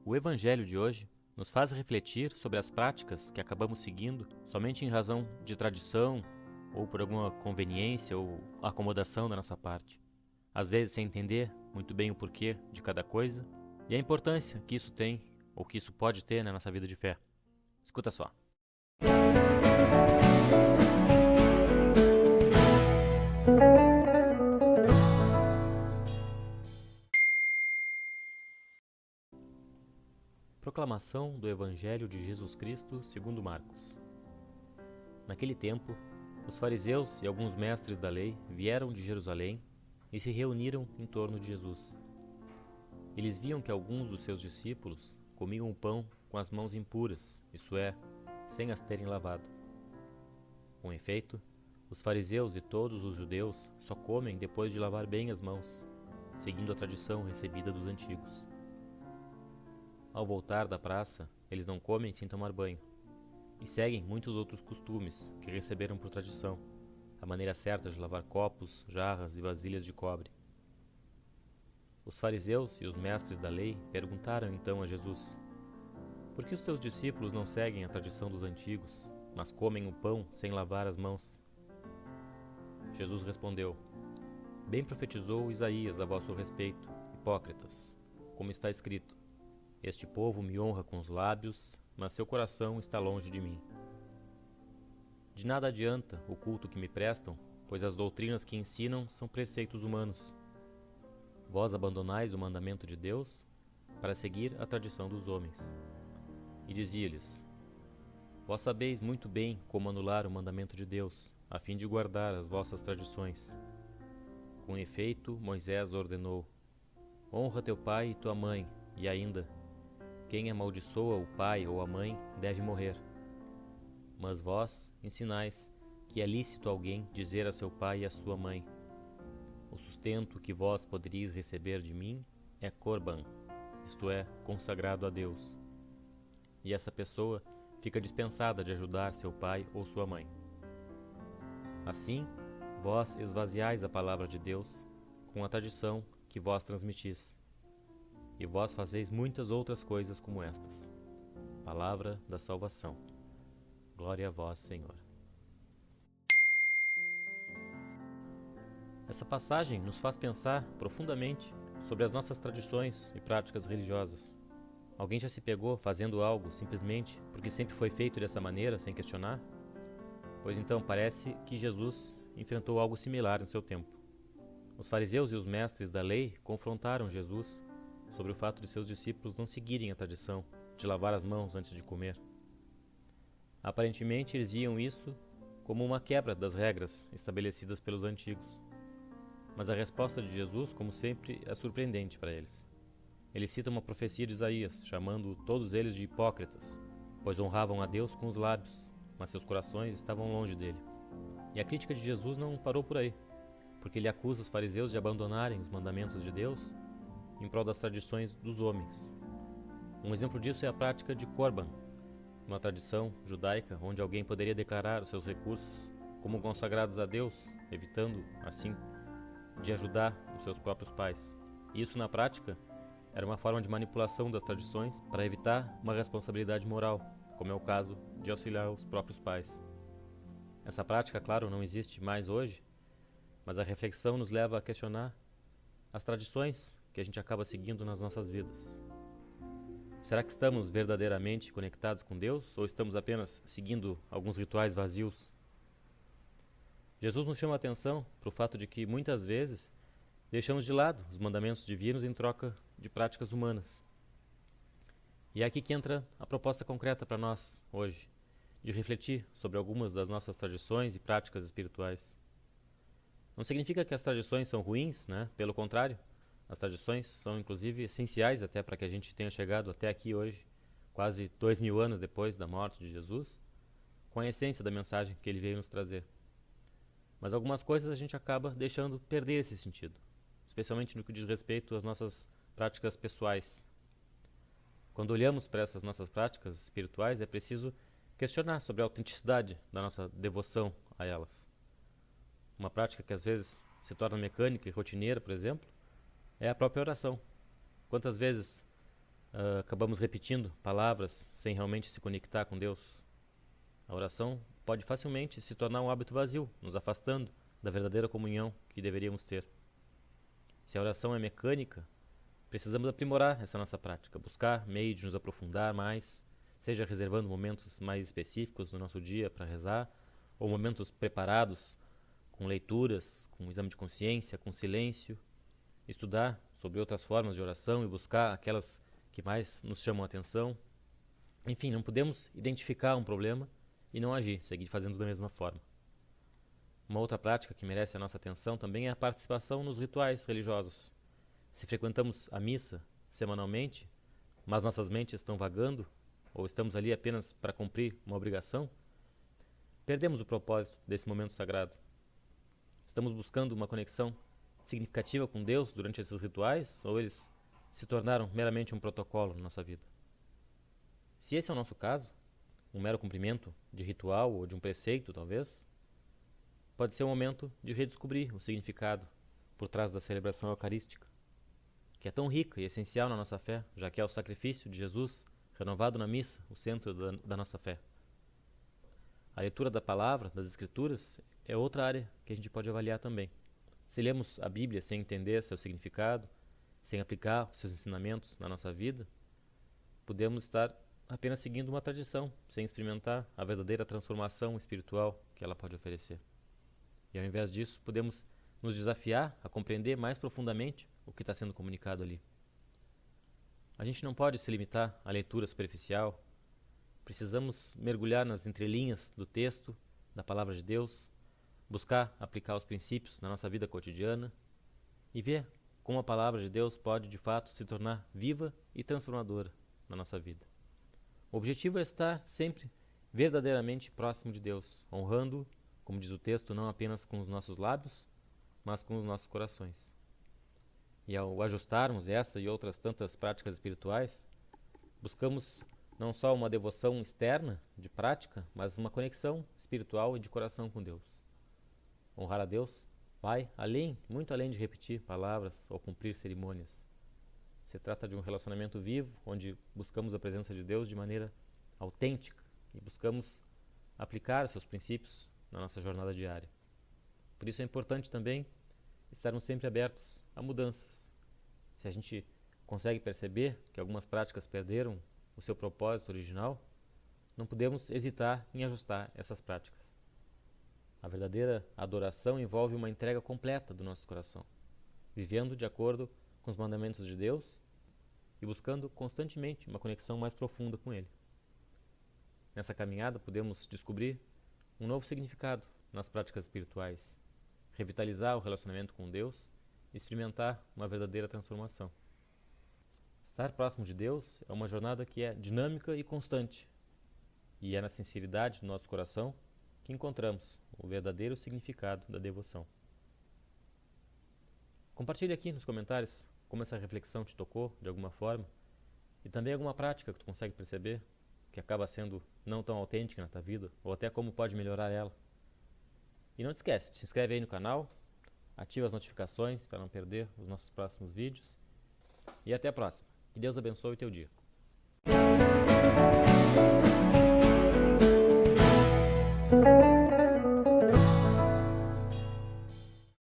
O Evangelho de hoje nos faz refletir sobre as práticas que acabamos seguindo somente em razão de tradição ou por alguma conveniência ou acomodação da nossa parte. Às vezes sem entender muito bem o porquê de cada coisa e a importância que isso tem ou que isso pode ter na nossa vida de fé. Escuta só. Proclamação do Evangelho de Jesus Cristo segundo Marcos. Naquele tempo, os fariseus e alguns mestres da lei vieram de Jerusalém e se reuniram em torno de Jesus. Eles viam que alguns dos seus discípulos comiam o pão com as mãos impuras, isto é, sem as terem lavado. Com efeito, os fariseus e todos os judeus só comem depois de lavar bem as mãos, seguindo a tradição recebida dos antigos. Ao voltar da praça, eles não comem sem tomar banho, e seguem muitos outros costumes que receberam por tradição, a maneira certa de lavar copos, jarras e vasilhas de cobre. Os fariseus e os mestres da lei perguntaram então a Jesus: por que os seus discípulos não seguem a tradição dos antigos, mas comem o pão sem lavar as mãos? Jesus respondeu: bem profetizou Isaías a vosso respeito, hipócritas, como está escrito: este povo me honra com os lábios, mas seu coração está longe de mim. De nada adianta o culto que me prestam, pois as doutrinas que ensinam são preceitos humanos. Vós abandonais o mandamento de Deus para seguir a tradição dos homens. E dizia-lhes: vós sabeis muito bem como anular o mandamento de Deus, a fim de guardar as vossas tradições. Com efeito, Moisés ordenou: honra teu pai e tua mãe, e ainda: quem amaldiçoa o pai ou a mãe deve morrer. Mas vós ensinais que é lícito alguém dizer a seu pai e a sua mãe: o sustento que vós poderíeis receber de mim é corban, isto é, consagrado a Deus. E essa pessoa fica dispensada de ajudar seu pai ou sua mãe. Assim, vós esvaziais a palavra de Deus com a tradição que vós transmitis. E vós fazeis muitas outras coisas como estas. Palavra da salvação. Glória a vós, Senhor. Essa passagem nos faz pensar profundamente sobre as nossas tradições e práticas religiosas. Alguém já se pegou fazendo algo simplesmente porque sempre foi feito dessa maneira, sem questionar? Pois então, parece que Jesus enfrentou algo similar no seu tempo. Os fariseus e os mestres da lei confrontaram Jesus sobre o fato de seus discípulos não seguirem a tradição de lavar as mãos antes de comer. Aparentemente, eles viam isso como uma quebra das regras estabelecidas pelos antigos. Mas a resposta de Jesus, como sempre, é surpreendente para eles. Ele cita uma profecia de Isaías, chamando todos eles de hipócritas, pois honravam a Deus com os lábios, mas seus corações estavam longe dele. E a crítica de Jesus não parou por aí, porque ele acusa os fariseus de abandonarem os mandamentos de Deus em prol das tradições dos homens. Um exemplo disso é a prática de Corban, uma tradição judaica onde alguém poderia declarar os seus recursos como consagrados a Deus, evitando, assim, de ajudar os seus próprios pais. Isso, na prática, era uma forma de manipulação das tradições para evitar uma responsabilidade moral, como é o caso de auxiliar os próprios pais. Essa prática, claro, não existe mais hoje, mas a reflexão nos leva a questionar as tradições que a gente acaba seguindo nas nossas vidas. Será que estamos verdadeiramente conectados com Deus ou estamos apenas seguindo alguns rituais vazios? Jesus nos chama a atenção para o fato de que, muitas vezes, deixamos de lado os mandamentos divinos em troca de práticas humanas. E é aqui que entra a proposta concreta para nós, hoje, de refletir sobre algumas das nossas tradições e práticas espirituais. Não significa que as tradições são ruins, né? Pelo contrário, as tradições são, inclusive, essenciais até para que a gente tenha chegado até aqui hoje, quase 2000 anos depois da morte de Jesus, com a essência da mensagem que ele veio nos trazer. Mas algumas coisas a gente acaba deixando perder esse sentido, especialmente no que diz respeito às nossas práticas pessoais. Quando olhamos para essas nossas práticas espirituais, é preciso questionar sobre a autenticidade da nossa devoção a elas. Uma prática que às vezes se torna mecânica e rotineira, por exemplo, é a própria oração. Quantas vezes acabamos repetindo palavras sem realmente se conectar com Deus. A oração pode facilmente se tornar um hábito vazio, nos afastando da verdadeira comunhão que deveríamos ter. Se a oração é mecânica, precisamos aprimorar essa nossa prática, buscar meio de nos aprofundar mais, seja reservando momentos mais específicos no nosso dia para rezar, ou momentos preparados com leituras, com exame de consciência, com silêncio, estudar sobre outras formas de oração e buscar aquelas que mais nos chamam a atenção. Enfim, não podemos identificar um problema e não agir, seguir fazendo da mesma forma. Uma outra prática que merece a nossa atenção também é a participação nos rituais religiosos. Se frequentamos a missa semanalmente, mas nossas mentes estão vagando, ou estamos ali apenas para cumprir uma obrigação, perdemos o propósito desse momento sagrado. Estamos buscando uma conexão significativa com Deus durante esses rituais, ou eles se tornaram meramente um protocolo na nossa vida? Se esse é o nosso caso, um mero cumprimento de ritual ou de um preceito, talvez, pode ser um momento de redescobrir o significado por trás da celebração eucarística, que é tão rica e essencial na nossa fé, já que é o sacrifício de Jesus renovado na missa, o centro da nossa fé. A leitura da palavra, das Escrituras, é outra área que a gente pode avaliar também. Se lemos a Bíblia sem entender seu significado, sem aplicar os seus ensinamentos na nossa vida, podemos estar apenas seguindo uma tradição, sem experimentar a verdadeira transformação espiritual que ela pode oferecer. E ao invés disso, podemos nos desafiar a compreender mais profundamente o que está sendo comunicado ali. A gente não pode se limitar à leitura superficial. Precisamos mergulhar nas entrelinhas do texto, da palavra de Deus, buscar aplicar os princípios na nossa vida cotidiana e ver como a palavra de Deus pode, de fato, se tornar viva e transformadora na nossa vida. O objetivo é estar sempre verdadeiramente próximo de Deus, honrando, como diz o texto, não apenas com os nossos lábios, mas com os nossos corações. E ao ajustarmos essa e outras tantas práticas espirituais, buscamos não só uma devoção externa, de prática, mas uma conexão espiritual e de coração com Deus. Honrar a Deus vai muito além de repetir palavras ou cumprir cerimônias. Se trata de um relacionamento vivo, onde buscamos a presença de Deus de maneira autêntica e buscamos aplicar os seus princípios na nossa jornada diária. Por isso é importante também estarmos sempre abertos a mudanças. Se a gente consegue perceber que algumas práticas perderam o seu propósito original, não podemos hesitar em ajustar essas práticas. A verdadeira adoração envolve uma entrega completa do nosso coração, vivendo de acordo com os mandamentos de Deus e buscando constantemente uma conexão mais profunda com Ele. Nessa caminhada podemos descobrir um novo significado nas práticas espirituais, revitalizar o relacionamento com Deus e experimentar uma verdadeira transformação. Estar próximo de Deus é uma jornada que é dinâmica e constante, e é na sinceridade do nosso coração que encontramos o verdadeiro significado da devoção. Compartilhe aqui nos comentários como essa reflexão te tocou de alguma forma e também alguma prática que tu consegue perceber que acaba sendo não tão autêntica na tua vida ou até como pode melhorar ela. E não te esquece, te inscreve aí no canal, ativa as notificações para não perder os nossos próximos vídeos e até a próxima. Que Deus abençoe o teu dia.